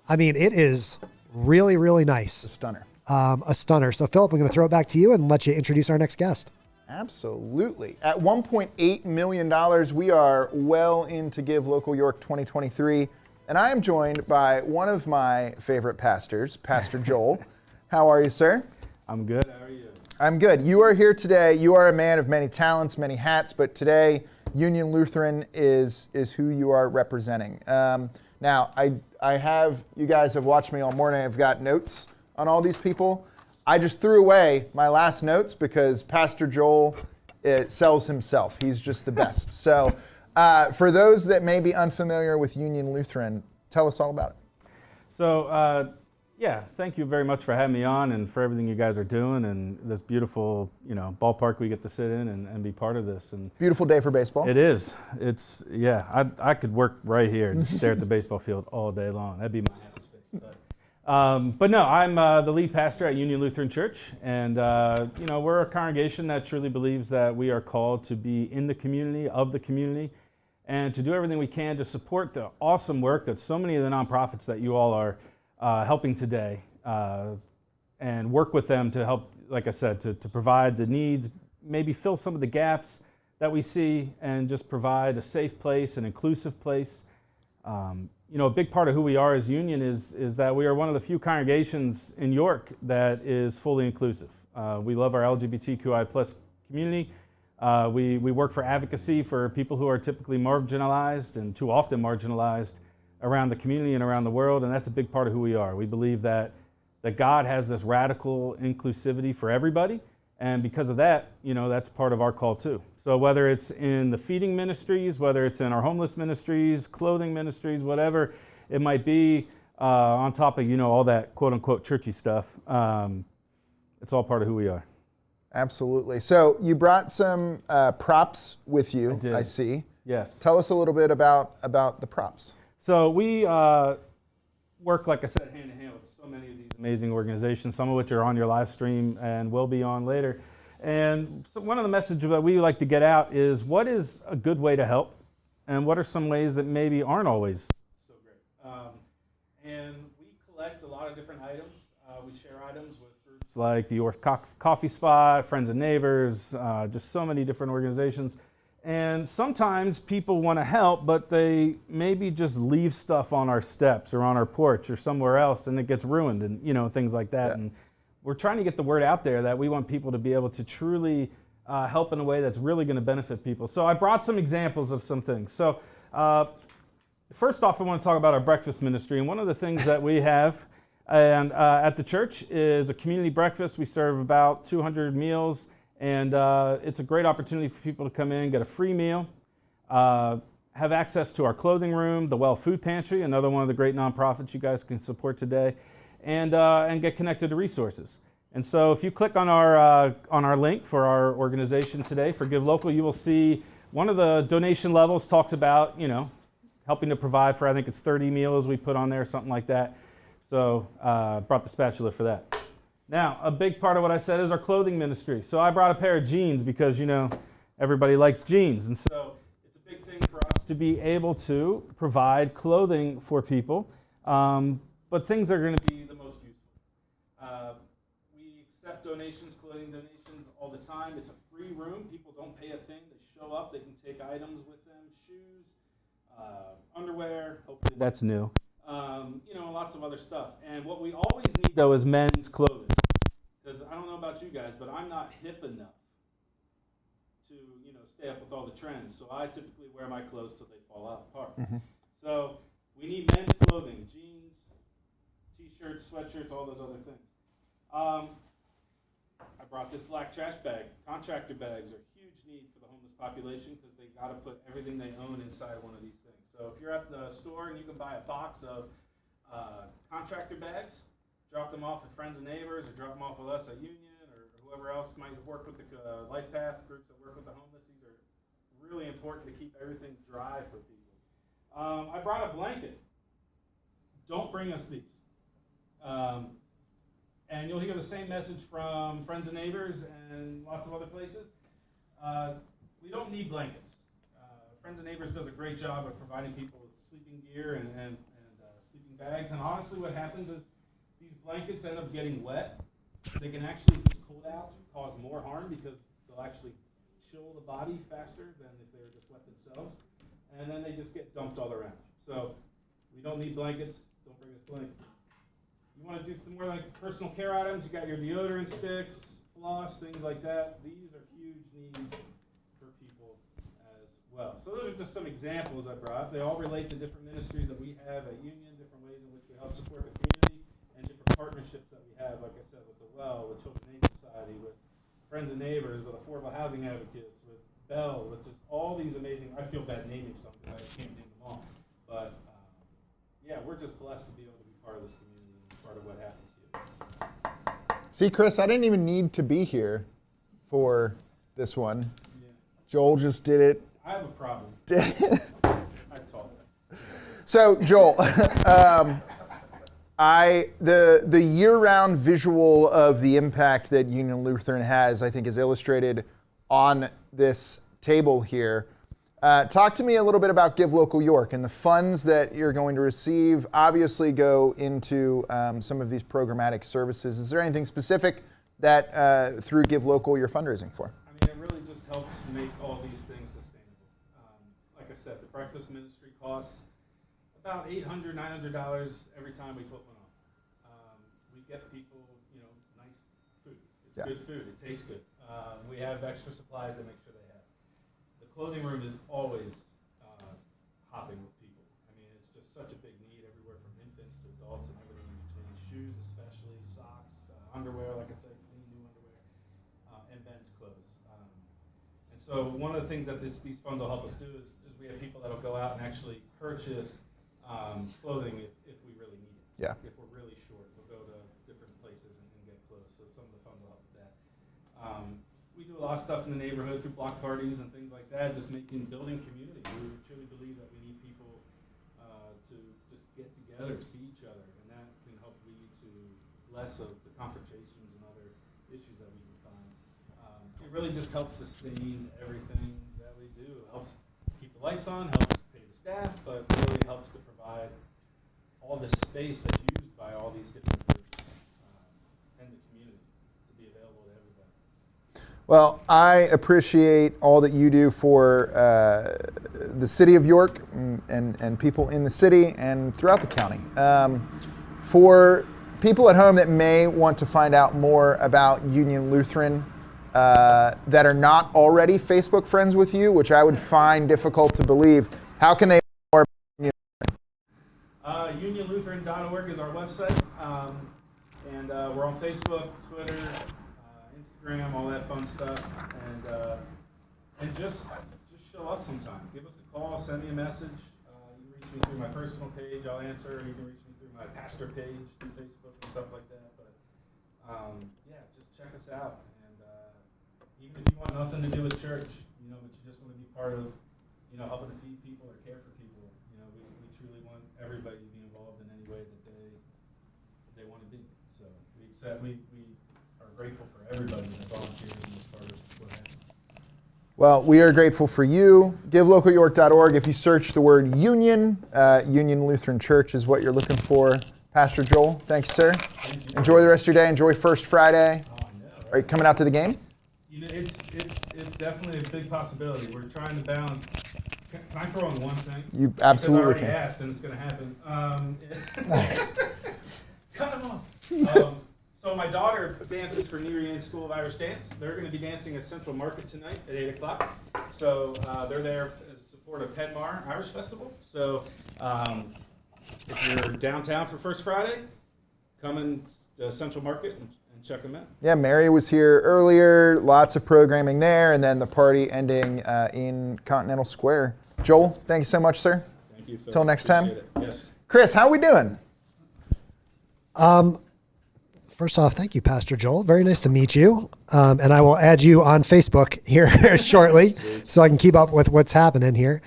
I mean, it is really, really nice. A stunner. A stunner. So, Philip, I'm going to throw it back to you and let you introduce our next guest. Absolutely. At $1.8 million, we are well into Give Local York 2023. And I am joined by one of my favorite pastors, Pastor Joel. How are you, sir? I'm good. How are you? I'm good. You are here today. You are a man of many talents, many hats, but today Union Lutheran is who you are representing. Now, I have, you guys have watched me all morning. I've got notes on all these people. I just threw away my last notes because Pastor Joel sells himself. He's just the best. So for those that may be unfamiliar with Union Lutheran, tell us all about it. So, yeah, thank you very much for having me on and for everything you guys are doing and this beautiful, ballpark we get to sit in and be part of this. And beautiful day for baseball. It is. It's, yeah, I could work right here and just stare at the baseball field all day long. That'd be my happy space. But no, I'm the lead pastor at Union Lutheran Church, and we're a congregation that truly believes that we are called to be in the community, of the community, and to do everything we can to support the awesome work that so many of the nonprofits that you all are helping today, and work with them to help, like I said, to provide the needs, maybe fill some of the gaps that we see, and just provide a safe place, an inclusive place. A big part of who we are as Union is that we are one of the few congregations in York that is fully inclusive. We love our LGBTQI plus community. We work for advocacy for people who are typically marginalized and too often marginalized around the community and around the world, and that's a big part of who we are. We believe that God has this radical inclusivity for everybody, and because of that, that's part of our call too. So whether it's in the feeding ministries, whether it's in our homeless ministries, clothing ministries, whatever it might be, on top of, all that quote unquote churchy stuff, it's all part of who we are. Absolutely. So you brought some props with you, I see. Yes. Tell us a little bit about the props. So we work, like I said, hand in hand with so many of these amazing organizations, some of which are on your live stream and will be on later. And so one of the messages that we like to get out is what is a good way to help, and what are some ways that maybe aren't always so great. And we collect a lot of different items. We share items with groups like the York Coffee Spot, Friends and Neighbors, just so many different organizations. And sometimes people want to help, but they maybe just leave stuff on our steps or on our porch or somewhere else, and it gets ruined and things like that. Yeah. And we're trying to get the word out there that we want people to be able to truly help in a way that's really going to benefit people. So I brought some examples of some things. So first off, I want to talk about our breakfast ministry. And one of the things that we have at the church is a community breakfast. We serve about 200 meals. And it's a great opportunity for people to come in, get a free meal, have access to our clothing room, the Well Food Pantry, another one of the great nonprofits you guys can support today, and get connected to resources. And so if you click on our link for our organization today, for Give Local, you will see one of the donation levels talks about, helping to provide for, I think it's 30 meals we put on there, something like that. So brought the spatula for that. Now, a big part of what I said is our clothing ministry. So I brought a pair of jeans because, everybody likes jeans. And so it's a big thing for us to be able to provide clothing for people, but things are going to be the most useful. We accept donations, clothing donations all the time. It's a free room. People don't pay a thing. They show up. They can take items with them, shoes, underwear. Hopefully that's new. Lots of other stuff. And what we always need, though, is men's clothing. Because I don't know about you guys, but I'm not hip enough to, stay up with all the trends. So I typically wear my clothes till they fall out apart. Mm-hmm. So we need men's clothing, jeans, t-shirts, sweatshirts, all those other things. I brought this black trash bag. Contractor bags are a huge need for the homeless population because they got to put everything they own inside one of these things. So if you're at the store and you can buy a box of contractor bags, drop them off at Friends and Neighbors, or drop them off with us at Union, or whoever else might work with the Life Path groups that work with the homeless. These are really important to keep everything dry for people. I brought a blanket. Don't bring us these. And you'll hear the same message from Friends and Neighbors and lots of other places. We don't need blankets. Friends and Neighbors does a great job of providing people with sleeping gear and sleeping in bags. And honestly, what happens is these blankets end up getting wet. They can actually, if it's cold out, cause more harm because they'll actually chill the body faster than if they were just wet themselves. And then they just get dumped all around. So we don't need blankets. Don't bring us blankets. You want to do some more like personal care items. You got your deodorant sticks, floss, things like that. These are huge needs for people as well. So those are just some examples I brought. They all relate to different ministries that we have at Union, different ways in which we help support the community, and different partnerships that we have, like I said, with the Well, with Children's Aid Society, with Friends and Neighbors, with Affordable Housing Advocates, with Bell, with just all these amazing, I feel bad naming some because I can't name them all. But yeah, we're just blessed to be able to be part of this community and part of what happens here. See, Chris, I didn't even need to be here for this one. Yeah. Joel just did it. I have a problem. I told him. So, Joel, the year-round visual of the impact that Union Lutheran has, I think, is illustrated on this table here. Talk to me a little bit about Give Local York and the funds that you're going to receive obviously go into some of these programmatic services. Is there anything specific that through Give Local you're fundraising for? I mean, it really just helps make all these things sustainable. Like I said, the breakfast ministry costs about $800, $900 every time we put one on. We get people, nice food. It's good food. It tastes good. We have extra supplies that make sure they have. The clothing room is always hopping with people. I mean, it's just such a big need everywhere from infants to adults and everything in between. Shoes especially, socks, underwear, like I said, clean new underwear, and men's clothes. And so one of the things that these funds will help us do is we have people that will go out and actually purchase clothing if we really need it. Yeah. If we're really short, we'll go to different places and get clothes. So some of the funds will help with that. We do a lot of stuff in the neighborhood through block parties and things like that, just building community. We truly believe that we need people to just get together, see each other, and that can help lead to less of the confrontations and other issues that we can find. It really just helps sustain everything that we do. It helps keep the lights on, helps pay the staff, but really helps to provide all this space that's used by all these different groups and the community to be available to everybody. Well, I appreciate all that you do for the city of York and people in the city and throughout the county. For people at home that may want to find out more about Union Lutheran that are not already Facebook friends with you, which I would find difficult to believe, how can they learn more about Union Lutheran? UnionLutheran.org is our website, and we're on Facebook, Twitter, Instagram, all that fun stuff, and just show up sometime. Give us a call, send me a message. You can reach me through my personal page, I'll answer. You can reach me through my pastor page through Facebook and stuff like that. But yeah, just check us out. And even if you want nothing to do with church, but you just want to be part of, helping to feed people or care for people, we truly want everybody to be involved in any way that they want to be. So we are grateful for everybody that volunteers and is part of what happens. Well, we are grateful for you. GiveLocalYork.org. If you search the word Union, Union Lutheran Church is what you're looking for. Pastor Joel, thank you, sir. Thank you. Enjoy the rest of your day. Enjoy First Friday. Oh, I know, right? Are you coming out to the game? It's definitely a big possibility. We're trying to balance. Can I throw in one thing? You absolutely because I already can. asked, and it's going to happen. Cut him off. So my daughter dances for New Orleans School of Irish Dance. They're going to be dancing at Central Market tonight at 8 o'clock. So they're there in support of Penmar Irish Festival. So if you're downtown for First Friday, come in to Central Market and check them out. Yeah, Mary was here earlier. Lots of programming there, and then the party ending in Continental Square. Joel, thank you so much, sir. Thank you, Phil. Till next time. Appreciate it. Yes. Chris, how are we doing? First off, thank you, Pastor Joel. Very nice to meet you. And I will add you on Facebook here shortly so I can keep up with what's happening here.